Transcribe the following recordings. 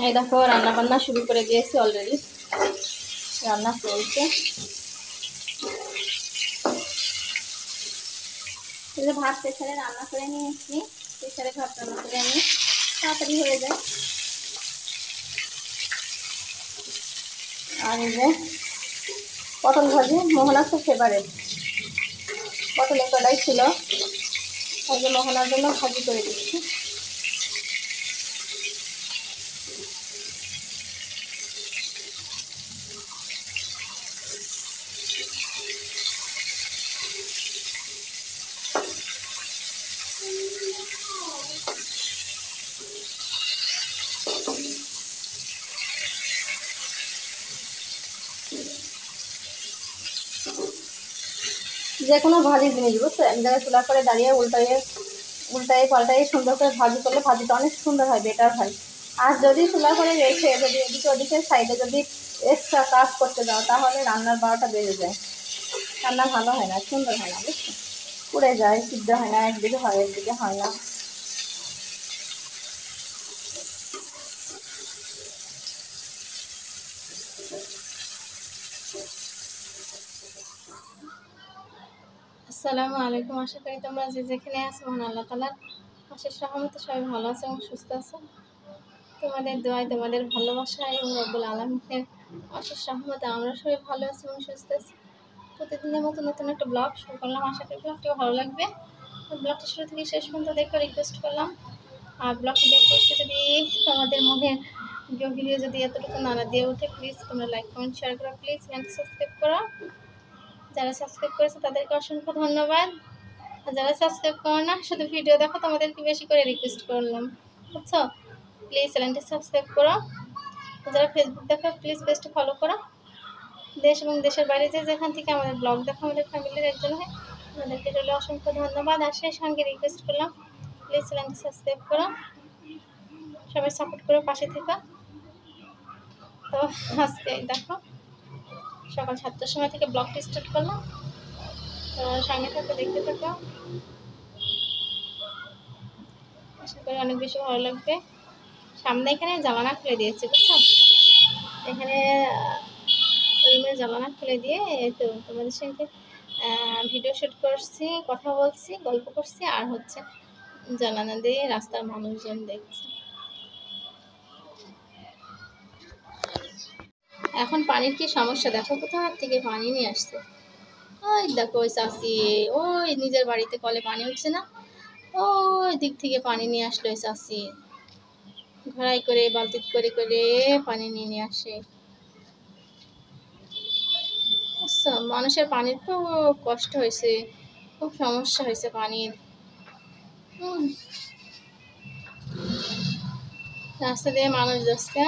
এই দেখো রান্না বান্না শুরু করে দিয়েছি অলরেডি, রান্না চলছে। ভাত প্রেসারে রান্না করে নিয়েছি, প্রেসারে ভাত রান্না করে আমি তাড়াতাড়ি হয়ে যায়। আর এই যে পটল ভাজি, মোহনার তো ফেভারেট, পটলের কড়াই ছিল, তাই যে মোহনার জন্য ভাজি করে দিচ্ছি। যে কোনো ভাজি জিনিস বুঝছো, এক জায়গায় চুলা করে দাঁড়িয়ে উল্টায়ে পাল্টায়ে সুন্দর করে ভাজি করলে ভাজিটা অনেক সুন্দর হয়, বেটার হয়। আর যদি চুলা করে রেখে যদি এদিকে ওদিকে সাইডে যদি এক্সট্রা কাজ করতে যাও তাহলে রান্নার 12টা বেজে যায়, রান্না ভালো হয় না, সুন্দর হয় না, বুঝছো, পুড়ে যায়, সিদ্ধ হয় না, একদিকে হয় একদিকে হয় না। আসসালামু আলাইকুম, আশা করি তোমরা যে যেখানে আছো মহান আল্লাহ তাআলার অশেষ রহমতে সবাই ভালো আছো এবং সুস্থ আছো। তোমাদের দোয়ায়, তোমাদের ভালোবাসা এবং রব্বুল আলামিনের অশেষ রহমতে আমরা সবাই ভালো আছি এবং সুস্থ আছি। প্রতিদিনের মতো নতুন একটা ব্লগ শুরু করলাম, আশা করি ব্লগটিও ভালো লাগবে। ব্লগটা শুরু থেকে শেষ পর্যন্ত দেখে রিকোয়েস্ট করলাম। আর ব্লগটি দেখতে দেখতে যদি তোমাদের মনে ভিডিও যদি এতটুকু নানা দিয়ে ওঠে, প্লিজ তোমরা লাইক কমেন্ট শেয়ার করো, প্লিজ চ্যানেলটি সাবস্ক্রাইব করো। যারা সাবস্ক্রাইব করেছে তাদেরকে অসংখ্য ধন্যবাদ। আর যারা সাবস্ক্রাইব করো না, শুধু ভিডিও দেখো, তোমাদেরকে বেশি করে রিকোয়েস্ট করলাম, বুঝছো, প্লিজ চ্যানেলটি সাবস্ক্রাইব করো। যারা ফেসবুক দেখো প্লিজ পেজটি ফলো করো। দেশ এবং দেশের বাইরে যেখান থেকে আমাদের ব্লগ দেখো, আমাদের ফ্যামিলির একজন হয়, আমাদেরকে রইলে অসংখ্য ধন্যবাদ। আর সেই সঙ্গে রিকোয়েস্ট করলাম, প্লিজ চ্যানেলটি সাবস্ক্রাইব করো, সবাই সাপোর্ট করে পাশে থেকে। তো আজকে দেখো সকাল 7টার সময় থেকে ব্লগটি স্টার্ট করলাম, তো সঙ্গে থাকো, দেখতে থাকো, আশা করি অনেক বেশি ভালো লাগবে। সামনে এখানে জানালা খুলে দিয়েছে, বুঝছো, এখানে রুমের জানালা খুলে দিয়ে তো তোমাদের সঙ্গে ভিডিও শ্যুট করছি, কথা বলছি, গল্প করছি, আর হচ্ছে জানালা দিয়ে রাস্তার মানুষজন দেখছি। এখন পানির কি সমস্যা দেখো, কোথাও থেকে পানি নিয়ে আসছে। ওই দেখো ওই চাষি, ওই নিজের বাড়িতে কলে পানি উঠছে না, ওই দিক থেকে পানি নিয়ে আসলো ওই চাষি, ঘোড়াই করে বালতি করে করে পানি নিয়ে আসে। বুঝছো, মানুষের পানির খুব কষ্ট হয়েছে, খুব সমস্যা হয়েছে পানির। রাস্তা দিয়ে মানুষ যাচ্ছে,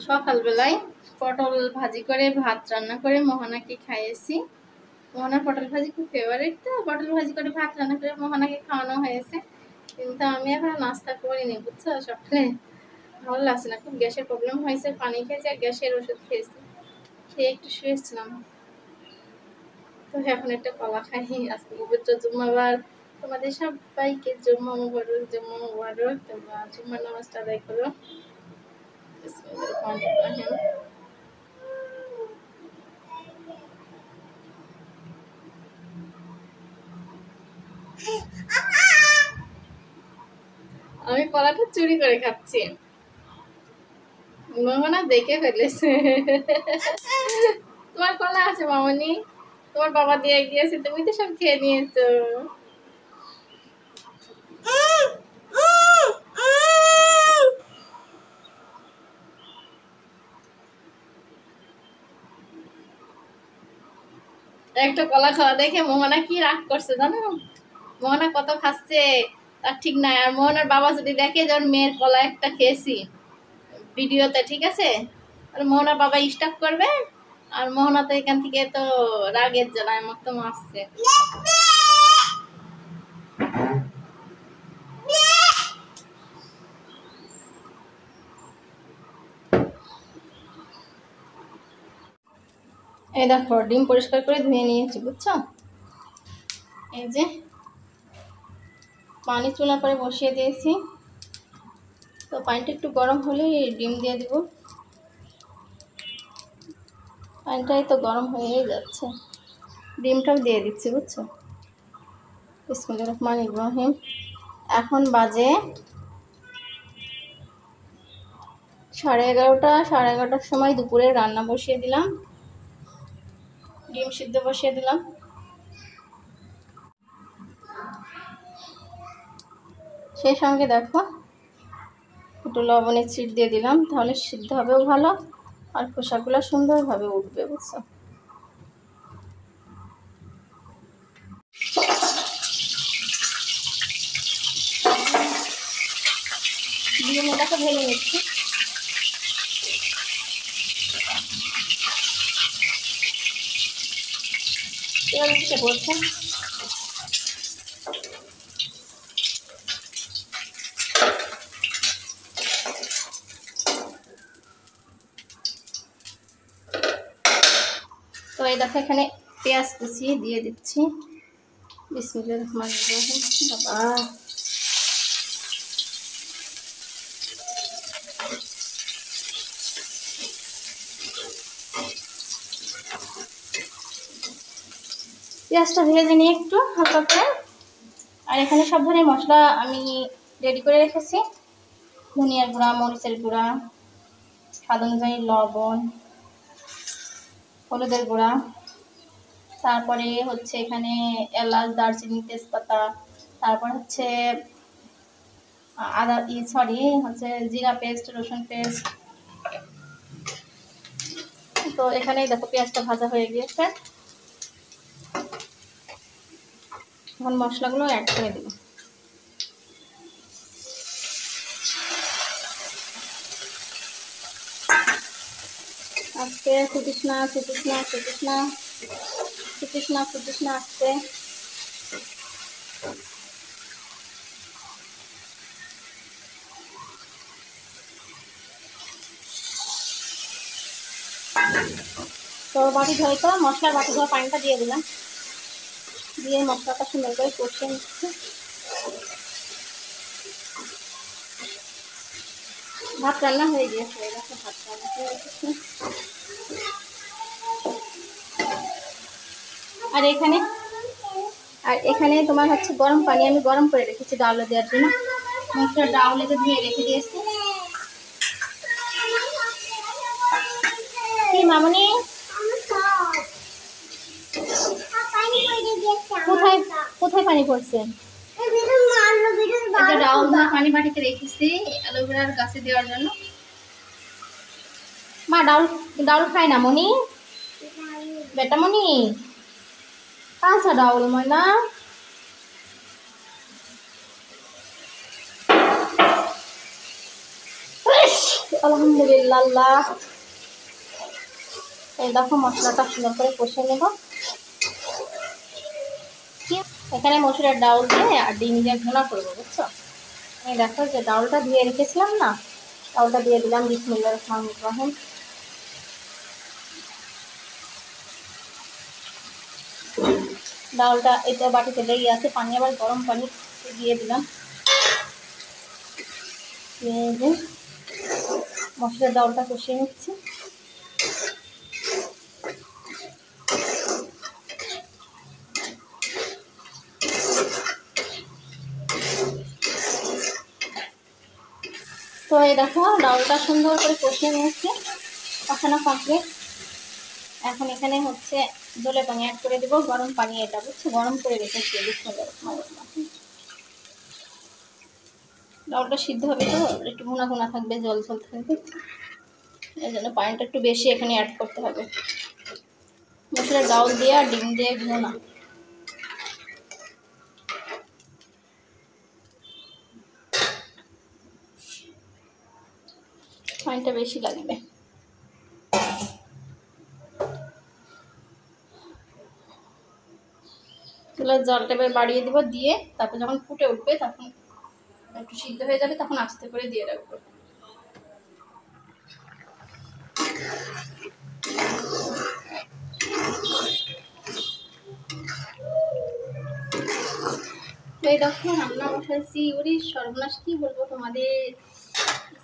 সকালবেলায় পটল ভাজি করে ভাত রান্না করে মোহনাকে খাইয়েছি। মোহনার পটল ভাজি খুব ফেভারিট, তো পটল ভাজি করে ভাত রান্না করে মোহনাকে খাওয়ানো হয়েছে। কিন্তু আমি এখন নাস্তা করিনি, বুঝছো, সকালে ভালো লাগছে না, খুব গ্যাসের প্রবলেম হয়েছে, পানি খেয়েছি আর গ্যাসের ওষুধ খেয়েছি, খেয়ে একটু শুয়েছিলাম। তো এখন একটা কলা খাই, আজকে পবিত্র জুম্মাবার, তোমাদের সবাইকে জুম্মা মুবারক, জুম্মা মুবারক, তোমরা জুম্মার নামাজটা আদায় করো। বিসমিল্লাহির রহমানির রহিম। আমি কলাটা চুরি করে খাচ্ছি, মোহনা দেখে ফেলেছে। তোমার কলা আছে মামনি, তোমার বাবা দিয়ে গিয়েছে, তুমি তো সব খেয়ে নিয়েছো। একটা কলা খাওয়া দেখে মোহনা কি রাগ করছে জানো, মোহনা কত খাচ্ছে তার ঠিক নাই। আর মোহনার বাবা যদি দেখে যে ওর মেয়ের কলা একটা খেয়েছি ভিডিওতে, ঠিক আছে, আর মোহনার বাবা স্টপ করবে, আর মোহনা তো এখান থেকে তো রাগের জ্বালায় মতো মারছে। এই দেখো ডিম পরিষ্কার করে ধুয়ে নিয়েছি, বুঝছো, এই যে পানি চুলার পরে বসিয়ে দিয়েছি, তো পানিটা একটু গরম হলেই ডিম দিয়ে দিব। পানিটাই তো গরম হয়েই যাচ্ছে, ডিমটাও দিয়ে দিচ্ছি বুঝছো। বিসমিল্লাহির রহমানির রহিম। এখন বাজে 11:30। 11:30টার সময় দুপুরে রান্না বসিয়ে দিলাম, ডিম সিদ্ধ বসিয়ে দিলাম। সেই সঙ্গে দেখো একটু লবণের ছিট দিয়ে দিলাম, তাহলে সিদ্ধ হবেও ভালো আর খোসাগুলো সুন্দরভাবে উঠবে বুঝছো। ডিমটাকে ভেঙে নিচ্ছি। এবার হচ্ছে বলছে তো এই দেখো এখানে পেঁয়াজ কুচি দিয়ে দিচ্ছি। বিসমিল্লাহির রহমানির রহিম। বাবা পেঁয়াজটা ভেজে নিয়ে একটু হালকা করে। আর এখানে সব ধরনের মশলা আমি রেডি করে রেখেছি, ধনিয়ার গুঁড়া, মরিচের গুঁড়া, স্বাদ অনুযায়ী লবণ, হলুদের গুঁড়া, তারপরে হচ্ছে এখানে এলাচ, দারচিনি, তেজপাতা, তারপর হচ্ছে হচ্ছে জিরা পেস্ট, রসুন পেস্ট। তো এখানে দেখো পেঁয়াজটা ভাজা হয়ে গিয়েছে, এখন মশলাগুলো অ্যাড করে দেব। আজকে ফুটিস না ফুটিস না ফুটিস না ফুটিস না ফুটিস না আজকে। তো বাটি ধোয় তো মশলার বাটি ধোয়া পানিটা দিয়ে দিলাম, দিয়ে মশলাটা সুন্দর করে কষিয়ে নিচ্ছি। ভাত রান্না হয়ে গিয়েছে, এরকম ভাত রান্না হয়ে গেছে। আর এখানে তোমার হচ্ছে গরম পানি আমি গরম করে রেখেছি ডাউলে দেওয়ার জন্য। মশলা ডাউলেতে ধুয়ে রেখে দিয়েছি। কি মামনি কোথায় কোথায় পানি পড়ছে? ডাউল ধোয়া পানি বাটিতে রেখেছি অ্যালোভেরার গাছে দেওয়ার জন্য। মা ডাউল ডাউল খায় না মনি, বেটা মনি কাঁচা ডাউল ময়না। আলহামদুলিল্লাহ। এই দেখো মশলাটা সুন্দর করে কষে নেব। এখানে মসুরের ডাউল দিয়ে আর ডিম দিয়ে ভুনা করবো বুঝছো। এই দেখো যে ডাউলটা ধুয়ে রেখেছিলাম না, ডাউলটা দিয়ে দিলাম। বিসমিল্লাহির রহমানির রহিম। ডাউলটা এটা বাটিতে লেগে আছে, পানি আবার গরম পানি দিয়ে দিলাম। মশলার ডাউলটা কষিয়ে নিচ্ছি। তো এই দেখো ডাউলটা সুন্দর করে কষিয়ে নিয়েছি, কষানো কমপ্লিট। এখন এখানে হচ্ছে জলে পানি অ্যাড করে দেবো, গরম পানি এটা বুঝছো, গরম করে রেখেছি। ডাউলটা সিদ্ধ হবে তো একটু ঘুনা ঘুনা থাকবে, জল জল থাকবে, এই জন্য পানিটা একটু বেশি এখানে অ্যাড করতে হবে। মশলার ডাউল দিয়ে আর ডিম দিয়ে ঘুনা, পানিটা বেশি লাগবে। চুলার জলটা এবার বাড়িয়ে দিব, দিয়ে তারপর যখন ফুটে উঠবে তখন একটু সিদ্ধ হয়ে যাবে, তখন আস্তে করে দিয়ে রাখবো। এই দেখো রান্না বসাইছি। ওরে সর্বনাশ, কি বলবো তোমাদের,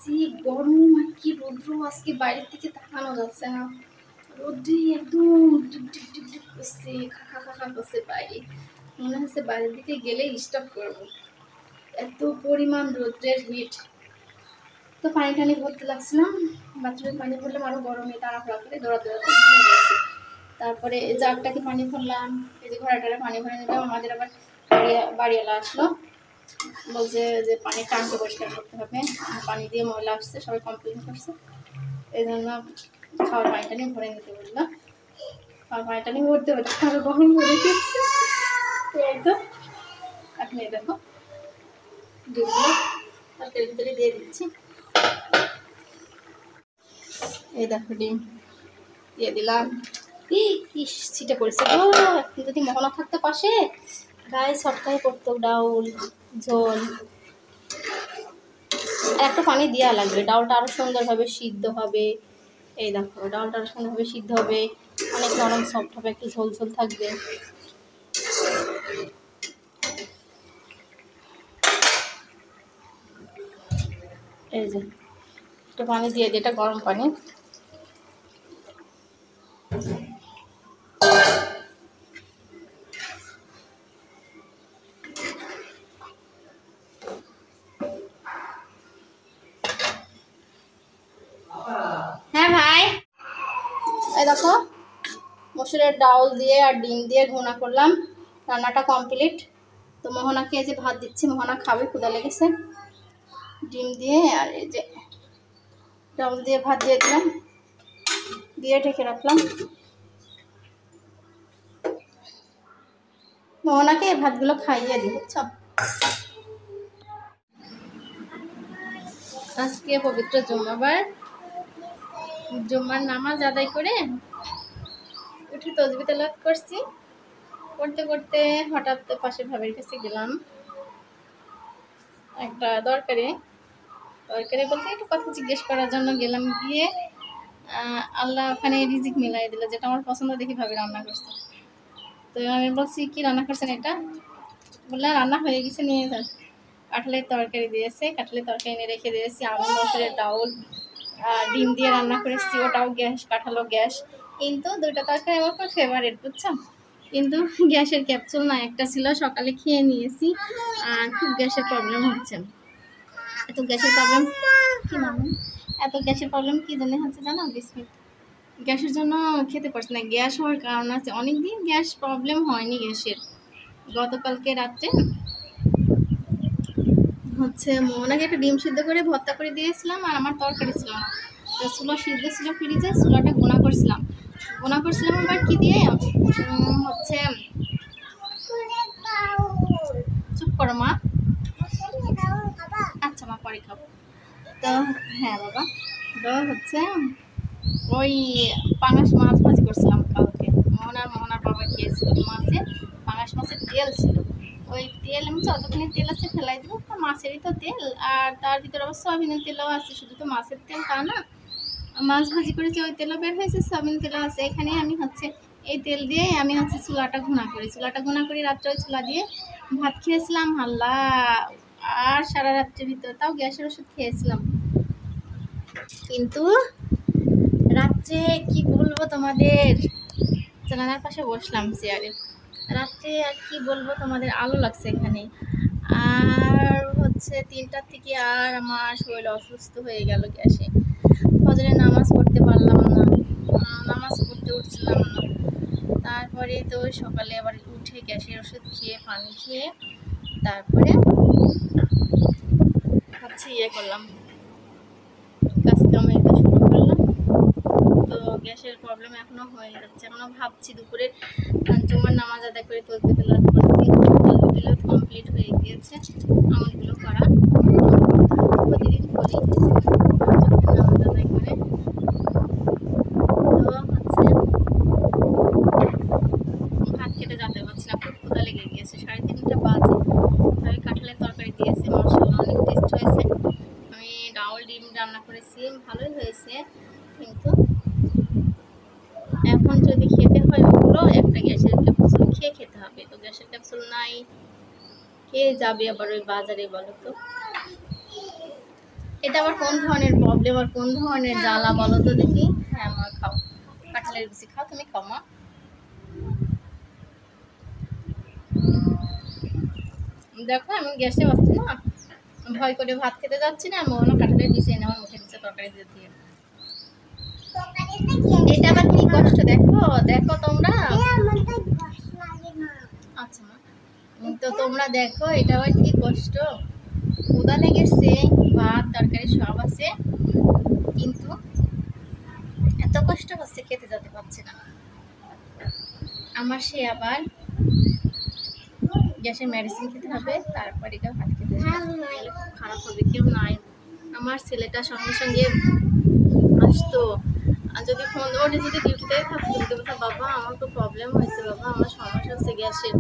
যে গরম আর কি রৌদ্র, আজকে বাইরের দিকে তাকানো যাচ্ছে না। রোদ্রে একদম টিপ টিপ টিপ টিপ করছে, খা খা খা করছে বাইরে। মনে হচ্ছে বাইরের দিকে গেলে স্টপ করবো, এত পরিমাণ রোদ্রের হিট। তো পানি টানি ভরতে লাগছিলাম, বাথরুমে পানি ভরলাম আরো গরমে, তাড়াহুড়া করে দৌড়াতে দৌড়াতে ভুলে গেছি। তারপরে এই জারটাকে পানি ভরলাম, এই যে ঘোড়াটারে পানি ভরে নিলাম। আমাদের আবার বাড়িওয়ালা আসলো, বলছে যে পানি টাঙ্কি পরিষ্কার করতে হবে, পানি দিয়ে ময়লা আসছে, সবাই কমপ্লেন করছে। এই জন্য খাওয়ার পানিটা নিয়ে ভরে নিতে বললাম। খাওয়ার পানিটা নিয়ে ভরতে হবে, আরো গরম ভরে দিচ্ছে। তো এই তো এখন এই দেখো ডিমগুলো তেল ভিতরে দিয়ে দিচ্ছি। এই দেখো ডিম দিয়ে দিলাম। ইস ছিটে পড়েছে গো, এখন যদি মোহনা থাকতো পাশে, গায়ে সপ্তাহে পড়তো ডাউল ঝোল। আর একটা পানি দেওয়া লাগবে, ডাউলটা আরো সুন্দরভাবে সিদ্ধ হবে। এই দেখো ডাউলটা আরো সুন্দরভাবে সিদ্ধ হবে, অনেক নরম সফট হবে, একটু ঝোল ঝোল থাকবে। এই যে একটু পানি দিয়ে দিই, এটা গরম পানি। হ্যাঁ ভাই, এই দেখো মসুরের ডাউল দিয়ে আর ডিম দিয়ে ঘুনা করলাম, রান্নাটা কমপ্লিট। তো মোহনাকে এই যে ভাত দিচ্ছি, মোহনা খাবে, ক্ষুধা লেগেছে। ডিম দিয়ে আর এই যে ডাউল দিয়ে ভাত দিয়ে দিলাম, দিয়ে ঢেকে রাখলাম। মোহনাকে এই ভাতগুলো খাইয়ে দিই, বুঝছো। আজকে পবিত্র জুম্মাবার, জুম্মার নামাজ আদায় করে উঠে তসবিহ তেলাওয়াত করছি। করতে করতে হঠাৎ পাশে ভাবির কাছে গেলাম একটা দরকারে বলতে একটু কথা জিজ্ঞেস করার জন্য গেলাম। গিয়ে আল্লাহ ওখানে রিজিক মিলাই দিল, যেটা আমার পছন্দ দেখি ভাবি রান্না করছে। তো আমি বলছি কি রান্না করছেন এটা, বললে রান্না হয়ে গেছে নিয়ে যান। কাঁঠালের তরকারি দিয়েছে, কাঁঠালের তরকারি এনে রেখে দিয়েছি। আমি মসুরের ডাউল ডিম দিয়ে রান্না করেছি, ওটাও গ্যাস, কাঁঠালও গ্যাস। কিন্তু দুইটা তরকারি আমার খুব ফেভারিট, বুঝছো। কিন্তু গ্যাসের ক্যাপসুল না, একটা ছিল, সকালে খেয়ে নিয়েছি, আর খুব গ্যাসের প্রবলেম হচ্ছে। এত গ্যাসের প্রবলেম কি মানে, এত গ্যাসের প্রবলেম কি জন্য হচ্ছে জানো, বিস্মিত গ্যাসের জন্য খেতে পারছি না। গ্যাস হওয়ার কারণ আছে, অনেকদিন গ্যাস প্রবলেম হয়নি গ্যাসের। গতকালকে রাত্রে হচ্ছে মোনাকে একটা ডিম সিদ্ধ করে ভর্তা করে দিয়েছিলাম, আর আমার তরকারি ছিল না। তো চুলা সিদ্ধ ছিল ফ্রিজে, চুলাটা গুঁড়া করছিলাম আবার কি দিয়ে হচ্ছে, চুপ করো মা, আচ্ছা মা পরে খাবো। তো হ্যাঁ বাবা, তো হচ্ছে ওই পাঙাশ মাছ ভাজি করছিলাম কালকে, মোহনার বাবা খেয়েছিল। পাঙাশ মাছের তেল ছিল, ওই তেল আমি যতখানি তেল আছে ফেলাই দেবো, মাছেরই তো তেল, আর তার ভিতরে আবার সয়াবিনের তেলও আছে, শুধু তো মাছের তেল তা না। মাছ ভাজি করেছি, ওই তেলও বের হয়েছে, সয়াবিন তেলও আছে। এখানে আমি হচ্ছে এই তেল দিয়ে আমি হচ্ছে চুলাটা ঘুনা করি রাত্রে ওই চুলা দিয়ে ভাত খেয়েছিলাম। হাল্লা, আর সারা রাত্রের ভিতরে তাও গ্যাসের ওষুধ খেয়েছিলাম। কিন্তু রাত্রে কি বলবো তোমাদের, জানালার পাশে বসলাম চেয়ারে, রাত্রে আর কি বলবো তোমাদের, আলো লাগছে এখানে। আর হচ্ছে 3টার থেকে আর আমার শরীর অসুস্থ হয়ে গেল গ্যাসে। ফজরের নামাজ পড়তে পারলাম না, নামাজ পড়তে উঠছিলাম না। তারপরে তো সকালে আবার উঠে গ্যাসের ওষুধ খেয়ে পানি খেয়ে তারপরে হচ্ছে করলাম, কাজ কামে এটা শুরু করলাম। তো গ্যাসের প্রবলেম এখনো হয়ে যাচ্ছে, এখনো ভাবছি। দুপুরে জুমার নামাজ আদায় করে তসবিহ তেলাওয়াত করছি, তসবিহ তেলাওয়াত কমপ্লিট হয়ে গিয়েছে। আমারগুলো করা প্রতিদিন করি নামাজ আদায় করে। তো হচ্ছে ভাত খেতে যেতে পারছি না, খুব ক্ষুধা লেগে গিয়েছে, 3:30 বাজে। আমি কাঁঠালের তরকারি দিয়েছি, মাশাআল্লাহ অনেক টেস্ট হয়েছে। আমি ডাউল ডিম রান্না করেছি, ভালোই হয়েছে। কিন্তু এখন যদি খেতে হয় ওগুলো, একটা গ্যাসের ক্যাপসুল খেয়ে খেতে হবে। তো গ্যাসের ক্যাপসুল নাই, কে যাবে আবার ওই বাজারে বলো তো? এটা আবার কোন ধরনের প্রবলেম আর কোন ধরনের জ্বালা বলো তো দেখি। হ্যাঁ মা খাও, কাঁঠালের বিচি খাও, তুমি খাও মা। দেখো আমি গ্যাসে বসছি না, ভয় করে ভাত খেতে যাচ্ছি না, মোহনা কাঁঠালের বিচি এনে আমার মুখে দিচ্ছে তরকারি দিয়ে। এটা আবার কি কষ্ট দেখো, দেখো তোমরা। আচ্ছা মা, তো তোমরা দেখো এটা আবার কি কষ্ট। ক্ষুধা লেগেছে, ভাত তরকারি সব আছে, কিন্তু এত কষ্ট হচ্ছে খেতে যেতে পারছে না। আমার সে আবার গ্যাসের মেডিসিন খেতে হবে, তারপর এটা ভাত খেতে হবে। খুব খারাপ হবে, কেউ নাই। আমার ছেলেটা সঙ্গে সঙ্গে আসতো, আর যদি ফোন ওর যদি ডিউটিতে থাকতো, যদি বলতো বাবা আমার খুব প্রবলেম হয়েছে, বাবা আমার সমস্যা হচ্ছে গ্যাসের,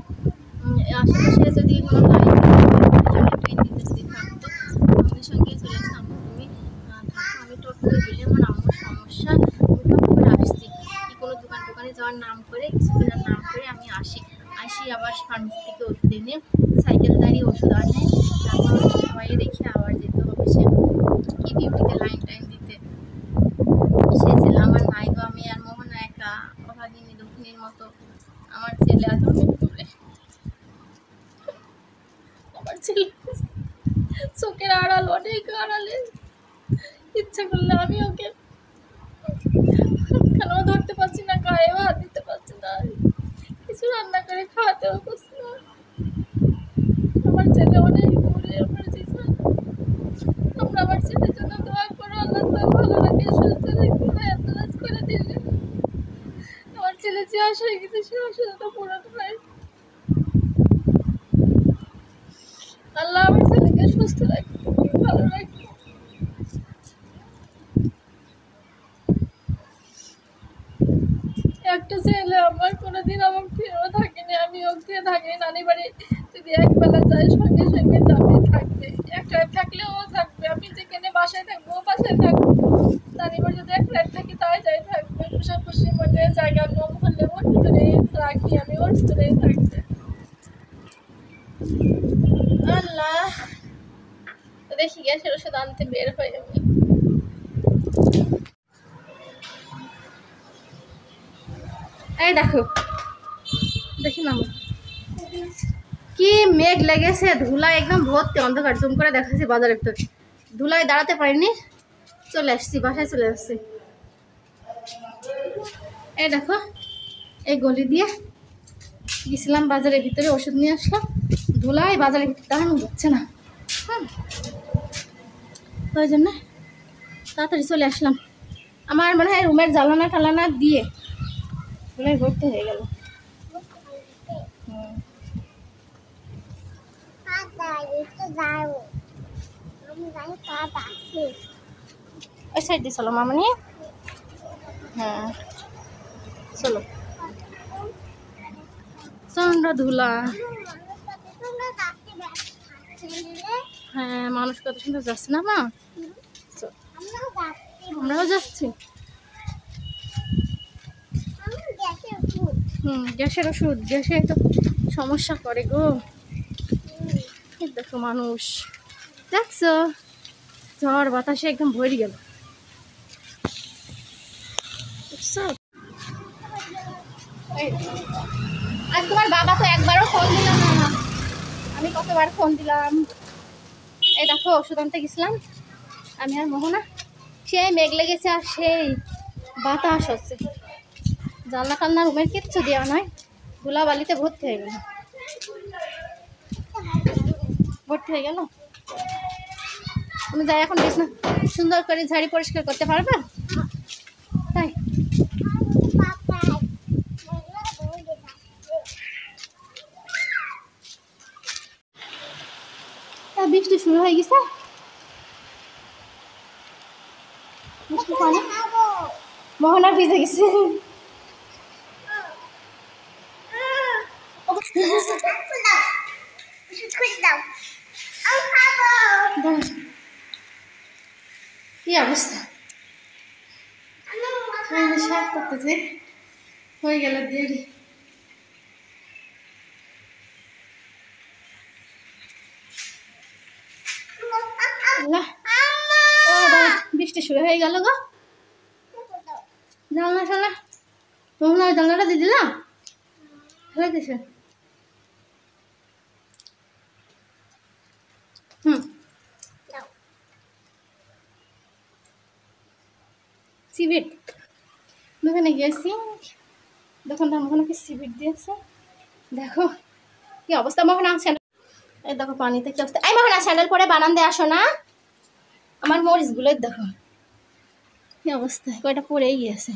আশেপাশে যদি কোনো লাইন দিতে যদি থাকতো, সঙ্গে সঙ্গে চলে আসতাম। তুমি থাকো, আমি টপ করে বলি আমার আম্মুর সমস্যা, আমি টপ করে আসছি। কি কোনো দোকানে যাওয়ার নাম করে, কিছু কেনার নাম করে আমি আসি আবার ফার্মেসি থেকে ওষুধ এনে সাইকেল দাঁড়িয়ে ওষুধ আনে, তারপর সবাই রেখে আবার যেতে হবে সে কি ডিউটিতে লাইন দিতে। সে ছিল আমার নাই গো, আমি আর মোহনা একা, অভাগিনী দুঃখিনীর মতো। আমার ছেলে এত দূরে, আমার ছেলে চোখের আড়াল, অনেক আড়ালে। ইচ্ছা করলে আমি ওকে কেন ধরতে পারছি না, গায়েও হাত দিতে পারছি না, কিছু রান্না করে খাওয়াতেও পারছি না। আমার ছেলে অনেক দূরে, আমার জীবন। আমরা আমার ছেলের জন্য দোয়া করো, আল্লাহ তাআলা ভালো রাখে, সুস্থ রেখে হায়াত করে দিলে আমার ছেলে যে আশা হয়ে গেছে সে আশা যাতে পূরণ হয়। আল্লাহ আমার ছেলেকে সুস্থ রাখে, ভালো রাখে। একটা ছেলে আমার, কোনোদিন আমার প্রিয় থাকেনি, আমি ওকে থাকিনি নানি বাড়ি, যদি একবেলা যায় সঙ্গে সঙ্গে যাবে, থাকবে, এক রাত থাকলেও ও থাকবে, আমি যেখানে বাসায় থাকবো ও বাসায় থাকবো, নানি বাড়ি যদি এক রাত থাকি তাই যাই থাকবে, খুশির মধ্যে জায়গা কম হলে ওর ভিতরেই রাখি, আমি ওর ভিতরেই থাকবে। আল্লাহ, তো দেখি গ্যাসের ওষুধ আনতে বের হয়ে আমি। এই দেখো, দেখি না কি মেঘ লেগেছে, ধুলায় একদম ভর্তি, অন্ধকার। জুম করে দেখাচ্ছি বাজার একটু, ধুলায় দাঁড়াতে পারিনি, চলে আসছি বাসায়, চলে আসছি। এই দেখো, এই গলি দিয়ে গেছিলাম বাজারের ভিতরে, ওষুধ নিয়ে আসলাম, ধুলায় বাজারের ভিতরে দাঁড়ানো যাচ্ছে না, হ্যাঁ ওই জন্য তাড়াতাড়ি চলে আসলাম। আমার মনে হয় রুমের জ্বালানা টালানা দিয়ে ধুলায় ভর্তি হয়ে গেল। ওই সাইড দিয়ে চলো মামনি, হ্যাঁ চলো। চন্দ্র ধুলা, হ্যাঁ মানুষ কত সুন্দর যাচ্ছে না মা, আমরাও যাচ্ছি। গ্যাসের ওষুধ, গ্যাসে তো সমস্যা করে গো। দেখো মানুষ, দেখছো ঝড় বাতাসে একদম ভরে গেল। আজ তোমার বাবা তো একবারও ফোন দিলাম না, আমি কতবার ফোন দিলাম। এই দেখো ওষুধ আনতে গেছিলাম আমি আর মোহনা, সেই মেঘ লেগেছে আর সেই বাতাস হচ্ছে, জানলা টান্না রুমের কিচ্ছু দেওয়া নয়, ধুলা বালিতে ভর্তি হয়ে গেল, ভর্তি হয়ে গেল। তুমি যাই এখন বেশ না সুন্দর করে ঝাড়ি পরিষ্কার করতে পারবে তাই? বৃষ্টি শুরু হয়ে গেছে, মোহনা ভিজে গেছে। কি অবস্থা, শাক করতেছে, হয়ে গেল দেরি। হয়ে গেল গো। জানলা শালা তোমরা জানলাটা দিয়ে দিলাম ফেলে দিছে। সিবিট দোকানে গেছি, দোকানদার মোহনাকে সিবিট দিয়েছে। দেখো কি অবস্থা। মোহনা স্যান্ডেল, এই দেখো পানিতে কি অবস্থা। এই মোহনা স্যান্ডেল পরে বারান্দায় আসো না। আমার মরিচগুলোই দেখো কি অবস্থা, কয়টা পরেই গিয়েছে।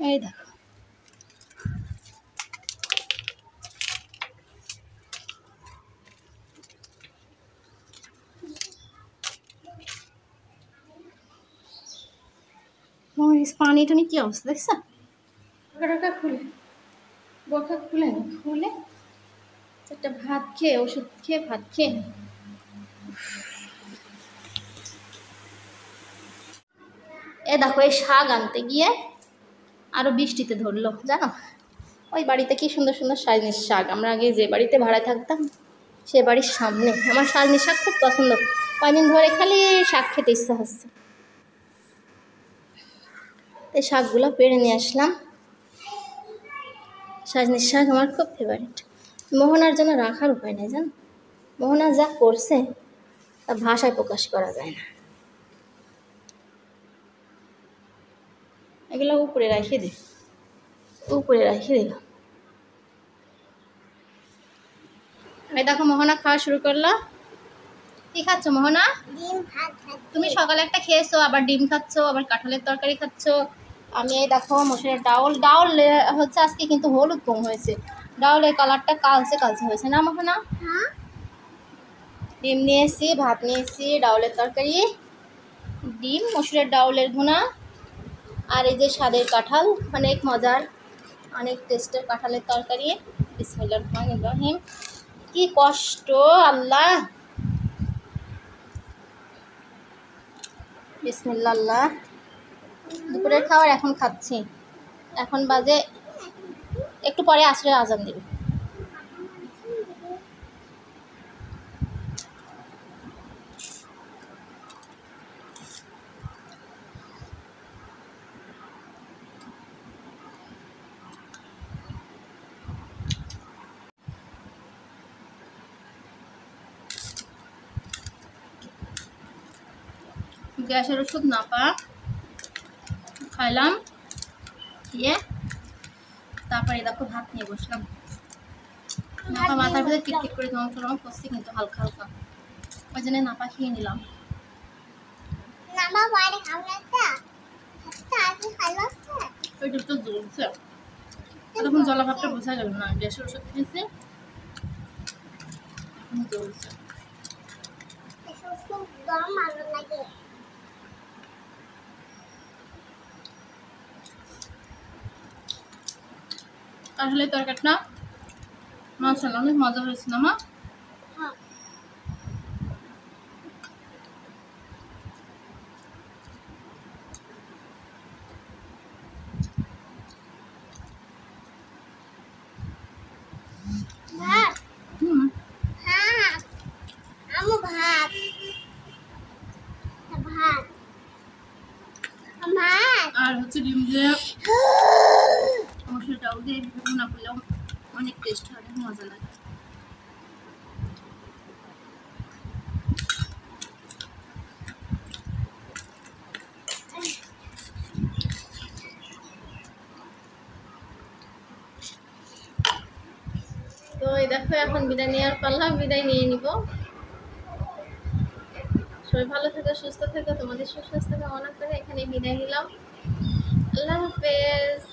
এই দেখো মরিচ পানি টানি কি অবস্থা দেখছো। বোরখা খুলে বোরখা খুলে না, খুলে একটা ভাত খেয়ে ওষুধ খেয়ে ভাত খেয়ে এ দেখো এই শাক আনতে গিয়ে আরো বৃষ্টিতে ধরলো জানো। ওই বাড়িতে কি সুন্দর সুন্দর সাজনির শাক, আমরা আগে যে বাড়িতে ভাড়ায় থাকতাম সে বাড়ির সামনে। আমার সাজনির শাক খুব পছন্দ, কয়দিন ধরে খালি শাক খেতে ইচ্ছা হচ্ছে। এই শাকগুলো পেড়ে নিয়ে আসলাম। সাজনির শাক আমার খুব ফেভারিট। মোহনার জন্য রাখার উপায় নেই জানো, মোহনা যা করছে তা ভাষায় প্রকাশ করা যায় না। এগুলো উপরে রেখে দিই, উপরে রেখে দিলাম। এই দেখো মোহনা খাওয়া শুরু করলো। কি খাচ্ছ মোহনা? ডিম ভাত খাচ্ছি। তুমি সকালে একটা খেয়েছো, আবার ডিম খাচ্ছ, আবার কাঁঠালের তরকারি খাচ্ছ। আমি এই দেখো মসুরের ডাউল ডাউল হচ্ছে আজকে কিন্তু হলুদ কম হয়েছে, ডাউলের কালারটা কালচে কালচে হয়েছে না মোহনা। হ্যাঁ ডিম নিয়েছি, ভাত নিয়েছি, ডাউলের তরকারি, ডিম, মসুরের ডাউলের ভুনা, আর এই যে স্বাদের কাঁঠাল, অনেক মজার অনেক টেস্টের কাঁঠালের তরকারি। বিসমিল্লাহির রহমানির রহিম। কি কষ্ট আল্লাহ, বিসমিল্লাহ। দুপুরের খাবার এখন খাচ্ছি, এখন বাজে একটু পরে আসরের আজান দিবে। গ্যাসের ওষুধ নাপা খাইলাম, খেয়ে তারপরে দেখো ভাত নিয়ে বসলাম। নাপা মাথার ভিতরে টিকটিক করে ধরম করছি কিন্তু হালকা হালকা, ওই জন্য নাপা খেয়ে নিলাম। নামা বাইরে খাওয়াটা আচ্ছা আগে খাইলো ওইটা তো জ্বলছে, তখন জলাভাবটা বোঝা গেল না। গ্যাসের ওষুধ খেয়েছে এখন জ্বলছে। এসব খুব দম ভালো লাগে। আসলে তরকারিটা মাশাআল্লাহ অনেক মজা হয়েছে না মা। হ্যাঁ ভাত ভাত আমু ভাত ভাত ভাত আর হচ্ছে ডিম দিয়ে মসুর ডাল দিয়ে ভুনা করলেও অনেক টেস্ট হয়, অনেক মজা লাগে। তো এই দেখো এখন বিদায় নেওয়ার পাল্লা, বিদায় নিয়ে নিব। সবাই ভালো থেকো, সুস্থ থেকো, তোমাদের সুস্বাস্থ্য কামনা করে এখানে বিদায় নিলাম। আল্লাহ হাফেজ।